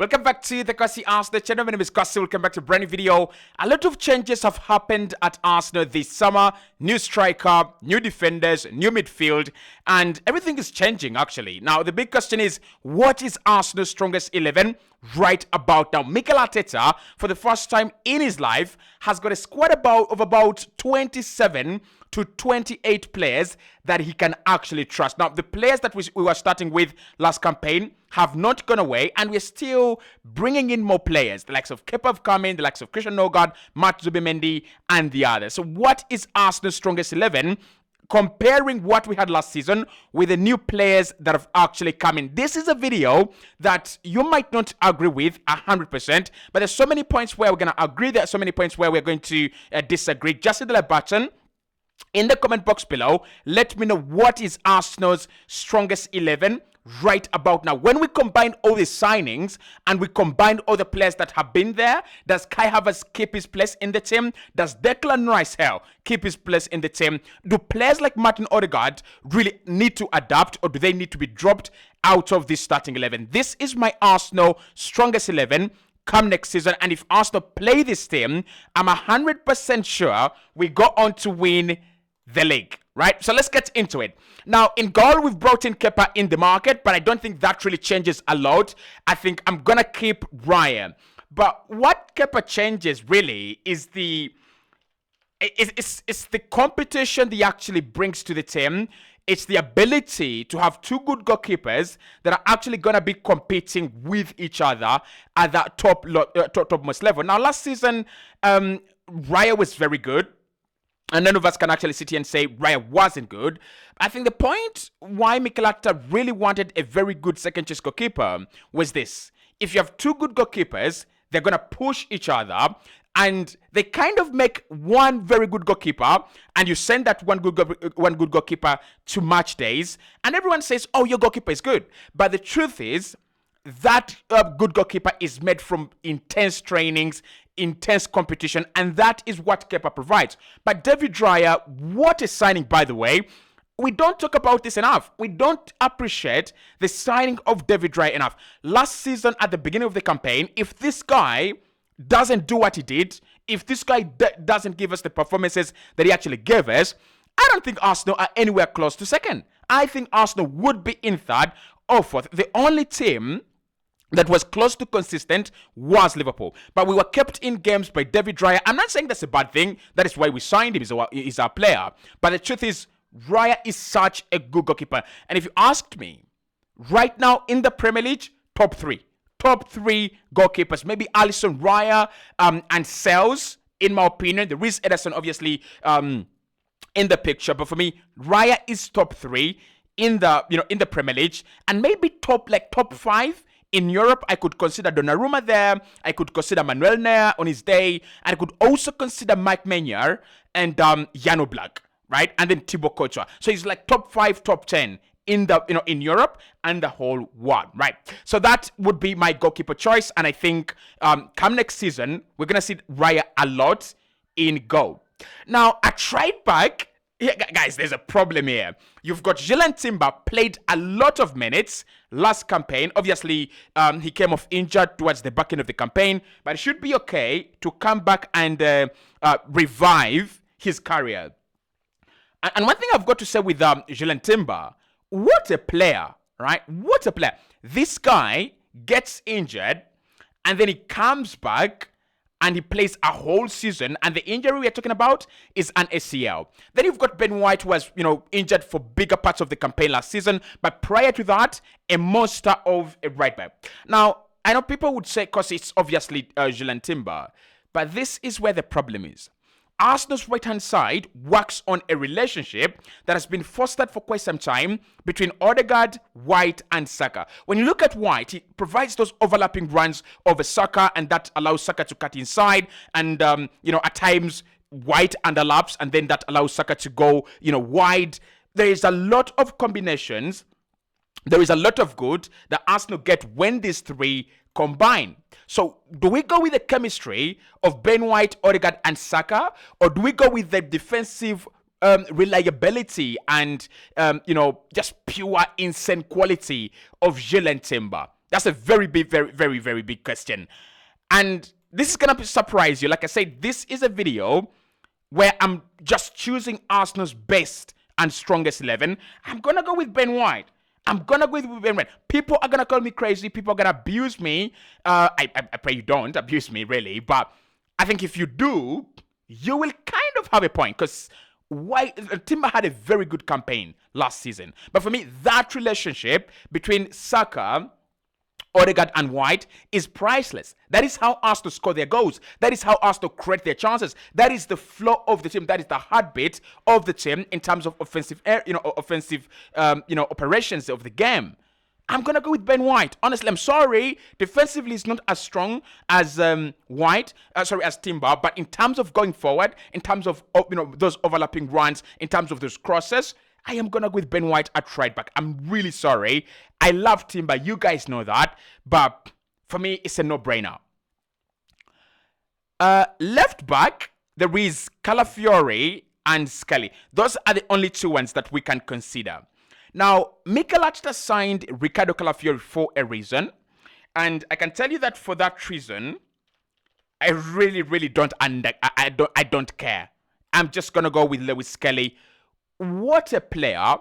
Welcome back to the Cossy Arsenal channel. My name is Cossy. Welcome back to a brand new video. A lot of changes have happened at Arsenal this summer. New striker, new defenders, new midfield, and everything is changing actually. Now, the big question is, what is Arsenal's strongest 11 right about now? Mikel Arteta, for the first time in his life, has got a squad of about 27 to 28 players that he can actually trust. Now, the players that we were starting with last campaign have not gone away, and we're still bringing in more players. The likes of Kepa have come in, the likes of Christian Nogard, Matt Zubimendi, and the others. So what is Arsenal's strongest 11? Comparing what we had last season with the new players that have actually come in. This is a video that you might not agree with 100%, but there's so many points where we're going to agree. There are so many points where we're going to disagree. Just hit the like button in the comment box below. Let me know what is Arsenal's strongest 11 right about now. When we combine all the signings and we combine all the players that have been there, does Kai Havertz keep his place in the team? Does Declan Rice keep his place in the team? Do players like Martin Odegaard really need to adapt, or do they need to be dropped out of this starting 11? This is my Arsenal strongest 11 come next season, and if Arsenal play this team, I'm 100% sure we go on to win the league. Right, so let's get into it. Now, in goal, we've brought in Kepa in the market, but I don't think that really changes a lot. I think I'm gonna keep Ryan. But what Kepa changes really is it's the competition he actually brings to the team. It's the ability to have two good goalkeepers that are actually gonna be competing with each other at that topmost level. Now, last season, Raya was very good, and none of us can actually sit here and say Raya wasn't good. I think the point why Mikel Arteta really wanted a very good second choice goalkeeper was this. If you have two good goalkeepers, they're going to push each other, and they kind of make one very good goalkeeper, and you send that one good goalkeeper to match days, and everyone says, oh, your goalkeeper is good. But the truth is, that good goalkeeper is made from intense trainings, intense competition, and that is what Kepa provides. But David Raya, what a signing, by the way. We don't talk about this enough. We don't appreciate the signing of David Raya enough. Last season, at the beginning of the campaign, if this guy doesn't do what he did, if this guy doesn't give us the performances that he actually gave us, I don't think Arsenal are anywhere close to second. I think Arsenal would be in third or fourth. The only team that was close to consistent was Liverpool. But we were kept in games by David Raya. I'm not saying that's a bad thing. That is why we signed him. He's our player. But the truth is, Raya is such a good goalkeeper. And if you asked me, right now in the Premier League, top three goalkeepers. Maybe Alisson, Raya, and Sales, in my opinion. There is Ederson, obviously, in the picture. But for me, Raya is top three in the Premier League. And maybe top 5. In Europe, I could consider Donnarumma there. I could consider Manuel Neuer on his day. And I could also consider Mike Maignan and Jan Oblak, right? And then Thibaut Courtois. So he's like top 5, top 10 in in Europe and the whole world, right? So that would be my goalkeeper choice. And I think come next season, we're gonna see Raya a lot in goal. Now, at right back, yeah, guys, there's a problem here. You've got Gyllen Timber, played a lot of minutes last campaign. Obviously, he came off injured towards the back end of the campaign, but it should be okay to come back and revive his career. And one thing I've got to say with Gyllen Timber, what a player, right? What a player. This guy gets injured, and then he comes back, and he plays a whole season, and the injury we are talking about is an ACL. Then you've got Ben White, who was, injured for bigger parts of the campaign last season, but prior to that, a monster of a right back. Now, I know people would say, because it's obviously Gyllen Timber, but this is where the problem is. Arsenal's right-hand side works on a relationship that has been fostered for quite some time between Odegaard, White, and Saka. When you look at White, he provides those overlapping runs over Saka, and that allows Saka to cut inside. And, at times, White underlaps, and then that allows Saka to go, wide. There is a lot of combinations. There is a lot of good that Arsenal get when these three combine. So do we go with the chemistry of Ben White, Odegaard, and Saka, or do we go with the defensive reliability and just pure insane quality of Gyllen Timber? That's a very big, very, very, very big question. And this is going to surprise you. Like I said, this is a video where I'm just choosing Arsenal's best and strongest 11. I'm going to go with Ben White. I'm going to go with Ben White. People are going to call me crazy. People are going to abuse me. I pray you don't abuse me, really. But I think if you do, you will kind of have a point. Because Timber had a very good campaign last season. But for me, that relationship between Saka, Odegaard and White is priceless. That is how Arsenal score their goals. That is how Arsenal create their chances. That is the flow of the team. That is the heartbeat of the team in terms of offensive operations of the game. I'm gonna go with Ben White. Honestly, I'm sorry. Defensively, he's not as strong as as Timber. But in terms of going forward, in terms of those overlapping runs, in terms of those crosses, I am going to go with Ben White at right back. I'm really sorry. I love Timber. You guys know that. But for me, it's a no-brainer. Left back, there is Calafiori and Scully. Those are the only two ones that we can consider. Now, Mikel Arteta signed Ricardo Calafiori for a reason. And I can tell you that for that reason, I really, really don't care. I'm just going to go with Lewis Scully. What a player,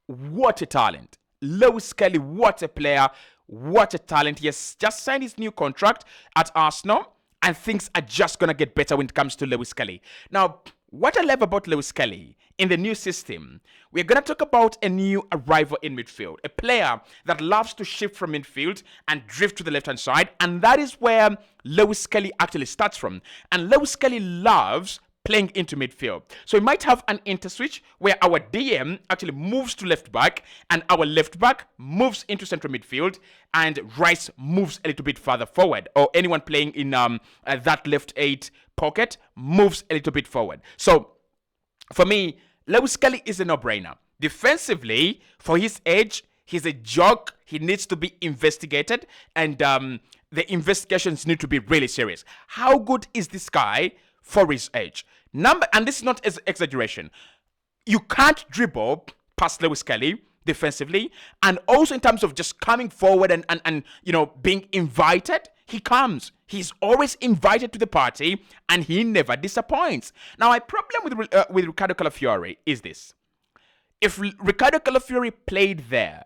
what a talent. Lewis Scully, what a player, what a talent. He has just signed his new contract at Arsenal, and things are just going to get better when it comes to Lewis Scully. Now, what I love about Lewis Scully in the new system, we're going to talk about a new arrival in midfield, a player that loves to shift from midfield and drift to the left-hand side, and that is where Lewis Scully actually starts from. And Lewis Scully loves playing into midfield. So we might have an interswitch where our DM actually moves to left back and our left back moves into central midfield and Rice moves a little bit further forward, or anyone playing in that left 8 pocket moves a little bit forward. So for me, Lewis Scully is a no-brainer. Defensively, for his age, he's a joke. He needs to be investigated, and the investigations need to be really serious. How good is this guy for his age? And this is not as exaggeration. You can't dribble past Lewis Scully defensively, and also in terms of just coming forward and being invited, he comes. He's always invited to the party, and he never disappoints. Now, my problem with Ricardo Calafiori is this: if Ricardo Calafiori played there,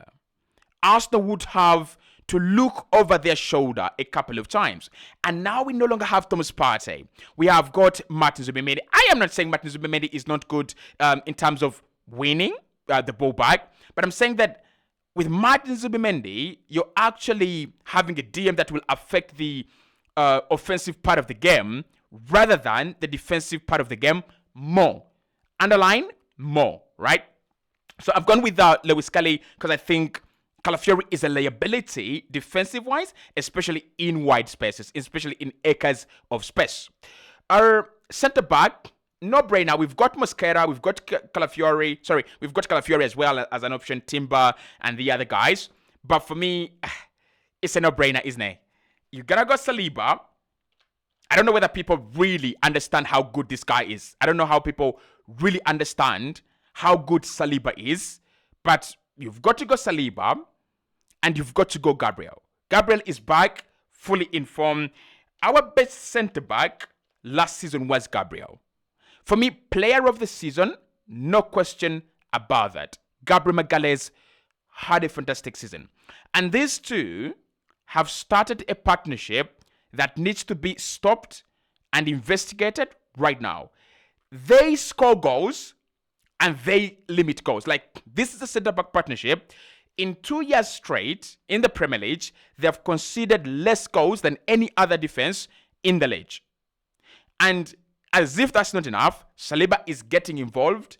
Arsenal would have to look over their shoulder a couple of times. And now we no longer have Thomas Partey. We have got Martin Zubimendi. I am not saying Martin Zubimendi is not good in terms of winning the ball back, but I'm saying that with Martin Zubimendi, you're actually having a DM that will affect the offensive part of the game rather than the defensive part of the game more. Underline more, right? So I've gone with Lewis Scully because I think Calafiori is a liability defensive-wise, especially in wide spaces, especially in acres of space. Our centre-back, no-brainer. We've got Mosquera, we've got Calafiori. Sorry, we've got Calafiori as well as an option, Timber and the other guys. But for me, it's a no-brainer, isn't it? You're going to go Saliba. I don't know whether people really understand how good this guy is. I don't know how people really understand how good Saliba is. But you've got to go Saliba, and you've got to go Gabriel. Gabriel is back, fully informed. Our best centre-back last season was Gabriel. For me, player of the season, no question about that. Gabriel Magalhaes had a fantastic season. And these two have started a partnership that needs to be stopped and investigated right now. They score goals and they limit goals. Like, this is a centre-back partnership. In 2 years straight in the Premier League, they have conceded less goals than any other defense in the league. And as if that's not enough, Saliba is getting involved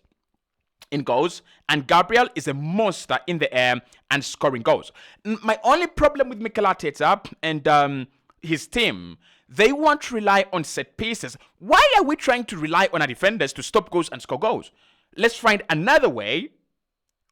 in goals, and Gabriel is a monster in the air and scoring goals. My only problem with Mikel Arteta and his team, they want to rely on set pieces. Why are we trying to rely on our defenders to stop goals and score goals? Let's find another way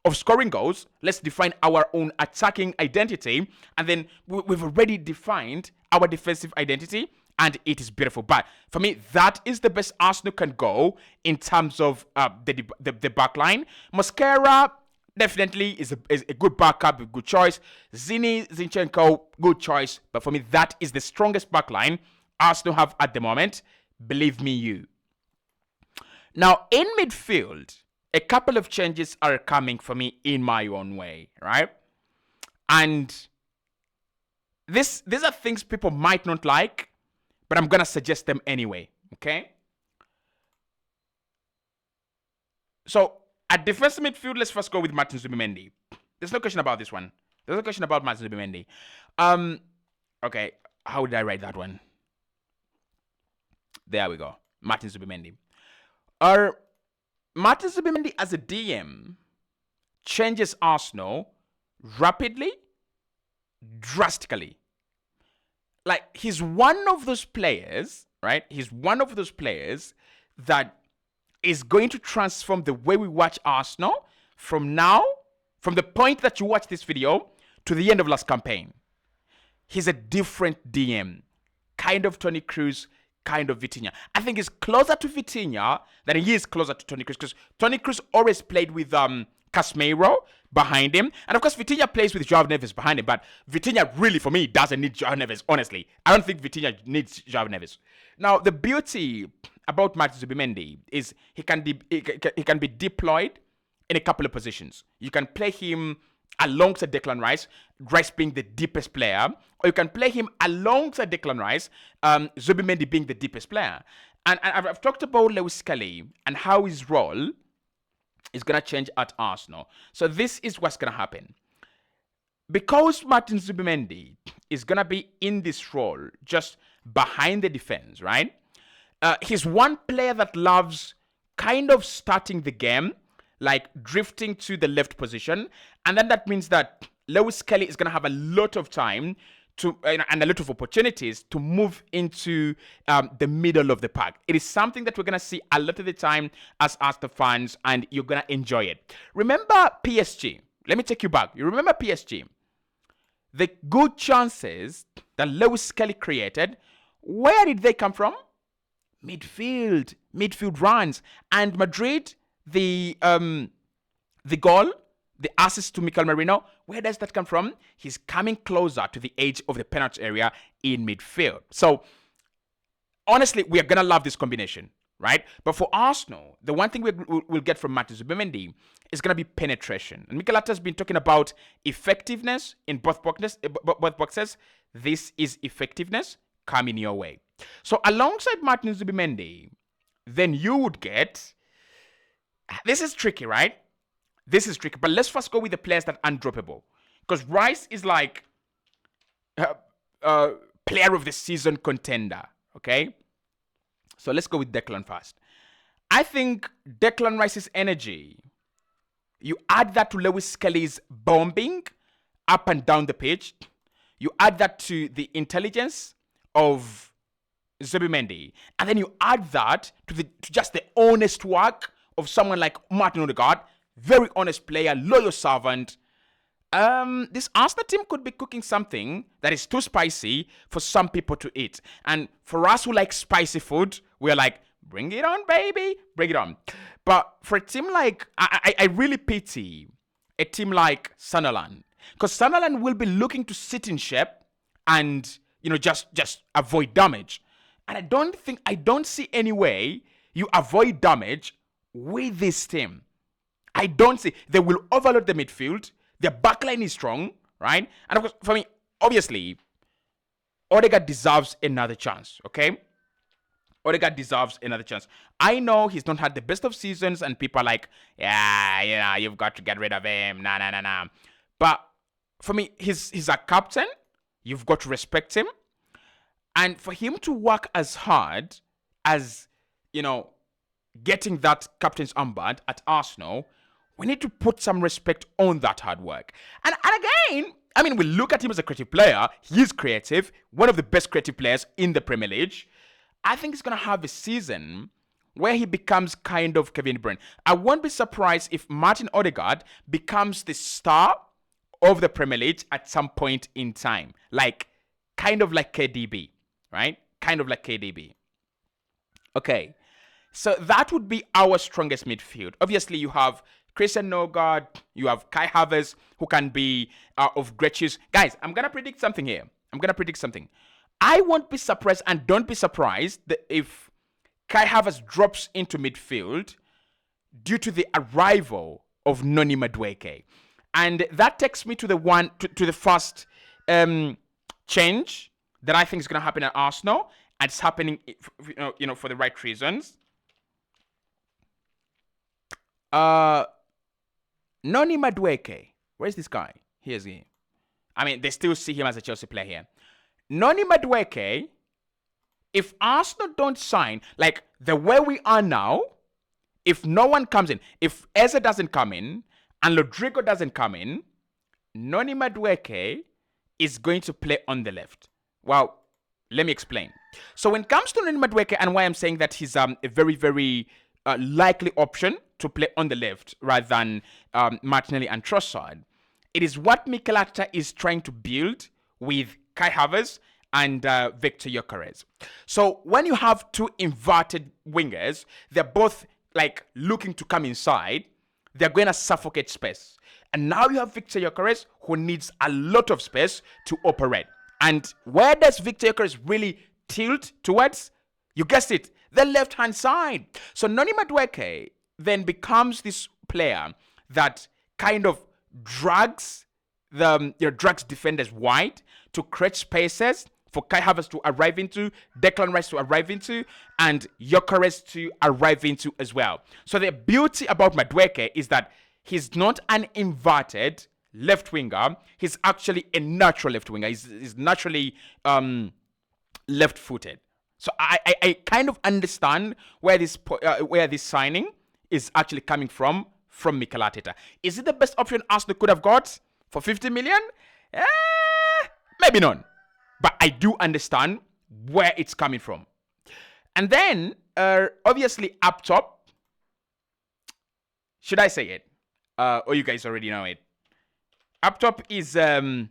of scoring goals. Let's define our own attacking identity, and then we've already defined our defensive identity, and it is beautiful. But for me, that is the best Arsenal can go in terms of the back line. Mosquera, definitely is a good backup, a good choice. Zinchenko, good choice. But for me, that is the strongest backline Arsenal have at the moment. Believe me, you. Now, in midfield, a couple of changes are coming for me in my own way, right? And these are things people might not like, but I'm going to suggest them anyway, okay? So, at defensive midfield, let's first go with Martin Zubimendi. There's no question about this one. There's no question about Martin Zubimendi. Okay, how did I write that one? There we go. Martin Zubimendi. Martin Zubimendi as a DM changes Arsenal rapidly, drastically. Like, he's one of those players, right? He's one of those players that is going to transform the way we watch Arsenal from now, from the point that you watch this video to the end of last campaign. He's a different DM, kind of Toni Kroos, kind of Vitinha. I think he's closer to Vitinha than he is closer to Toni Kroos, because Toni Kroos always played with Casemiro behind him, and of course Vitinha plays with João Neves behind him, but Vitinha really, for me, doesn't need João Neves, honestly. I don't think Vitinha needs João Neves. Now, the beauty about Martin Zubimendi is he can be deployed in a couple of positions. You can play him alongside Declan Rice, Rice being the deepest player, or you can play him alongside Declan Rice, Zubimendi being the deepest player. And I've talked about Lewis Kelly and how his role is going to change at Arsenal. So this is what's going to happen. Because Martin Zubimendi is going to be in this role, just behind the defense, right? He's one player that loves kind of starting the game, like drifting to the left position. And then that means that Lewis Kelly is going to have a lot of time to and a lot of opportunities to move into the middle of the park. It is something that we're going to see a lot of the time as Arsenal fans, and you're going to enjoy it. Remember PSG? Let me take you back. You remember PSG? The good chances that Lewis Kelly created, where did they come from? Midfield runs. And Madrid, the goal, the assist to Mikel Merino, where does that come from? He's coming closer to the edge of the penalty area in midfield. So, honestly, we are going to love this combination, right? But for Arsenal, the one thing we'll get from Martin Zubimendi is going to be penetration. And Mikel Arteta has been talking about effectiveness in both boxes. This is effectiveness coming your way. So alongside Martin Zubimendi, then you would get... This is tricky, right? This is tricky. But let's first go with the players that are undroppable. Because Rice is like player of the season contender, okay? So let's go with Declan first. I think Declan Rice's energy, you add that to Lewis Kelly's bombing up and down the pitch. You add that to the intelligence of Zubimendi, and then you add that to just the honest work of someone like Martin Odegaard, very honest player, loyal servant. This Arsenal team could be cooking something that is too spicy for some people to eat. And for us who like spicy food, we're like, bring it on, baby, bring it on. But for a team like, I really pity a team like Sunderland, because Sunderland will be looking to sit in shape and, just avoid damage. And I don't see any way you avoid damage with this team. I don't see. They will overload the midfield. Their backline is strong, right? And of course, for me, obviously, Odegaard deserves another chance, okay? Odegaard deserves another chance. I know he's not had the best of seasons, and people are like, yeah, you've got to get rid of him. Nah. But for me, he's a captain. You've got to respect him. And for him to work as hard as, getting that captain's armband at Arsenal, we need to put some respect on that hard work. And again, we look at him as a creative player. He is creative, one of the best creative players in the Premier League. I think he's going to have a season where he becomes kind of Kevin De Bruyne. I won't be surprised if Martin Odegaard becomes the star of the Premier League at some point in time. Kind of like KDB. Right? Kind of like KDB. Okay. So that would be our strongest midfield. Obviously, you have Christian Nogard, you have Kai Havertz, who can be of great use. Guys, I'm going to predict something here. I won't be surprised, and don't be surprised that if Kai Havertz drops into midfield due to the arrival of Noni Madueke. And that takes me to the first change that I think is going to happen at Arsenal, and it's happening, for the right reasons. Noni Madueke, where's this guy? Here's him. I mean, they still see him as a Chelsea player here. Noni Madueke, if Arsenal don't sign, like the way we are now, if no one comes in, if Eze doesn't come in, and Rodrigo doesn't come in, Noni Madueke is going to play on the left. Well, let me explain. So when it comes to Noni Madueke, and why I'm saying that he's a very, very likely option to play on the left rather than Martinelli and Trossard, it is what Mikel Arteta is trying to build with Kai Havertz and Victor Gyokerez. So when you have two inverted wingers, they're both like looking to come inside, they're going to suffocate space. And now you have Victor Gyokerez, who needs a lot of space to operate. And where does Victor Gyokerez really tilt towards? You guessed it, the left-hand side. So Noni Madueke then becomes this player that kind of drags defenders wide to create spaces for Kai Havertz to arrive into, Declan Rice to arrive into, and Gyokerez to arrive into as well. So the beauty about Madueke is that he's not an inverted left winger. He's actually a natural left winger. He's naturally left-footed. So I kind of understand where this signing is actually coming from Mikel Arteta. Is it the best option Arsenal could have got for 50 million? Maybe not. But I do understand where it's coming from. And then, obviously, up top, should I say it? Or you guys already know it. Up top is a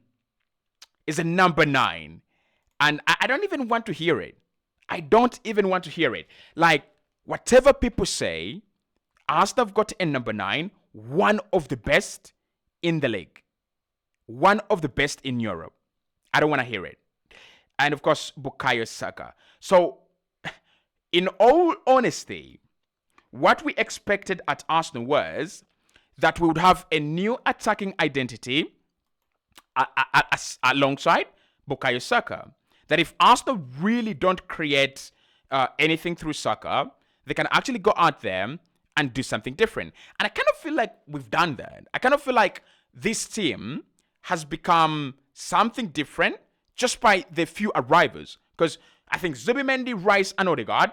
number 9. And I don't even want to hear it. Like, whatever people say, Arsenal have got a number 9, one of the best in the league. One of the best in Europe. I don't want to hear it. And of course, Bukayo Saka. So, in all honesty, what we expected at Arsenal was that we would have a new attacking identity alongside Bukayo Saka. That if Arsenal really don't create anything through Saka, they can actually go out there and do something different. And I kind of feel like we've done that. I kind of feel like this team has become something different just by the few arrivals. Because I think Zubimendi, Rice, and Odegaard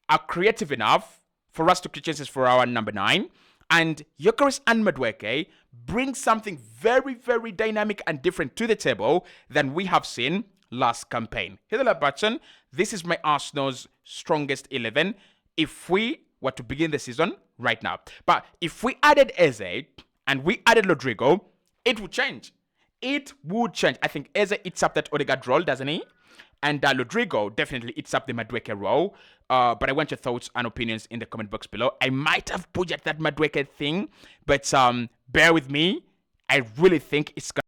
are creative enough for us to create chances for our number 9. And Gyokerez and Madueke bring something very, very dynamic and different to the table than we have seen last campaign. Hit the like button. This is my Arsenal's strongest 11 if we were to begin the season right now. But if we added Eze and we added Rodrigo, it would change. I think Eze eats up that Odegaard role, doesn't he? And Rodrigo definitely eats up the Madueke role. But I want your thoughts and opinions in the comment box below. I might have projected that Madueke thing, but bear with me. I really think it's going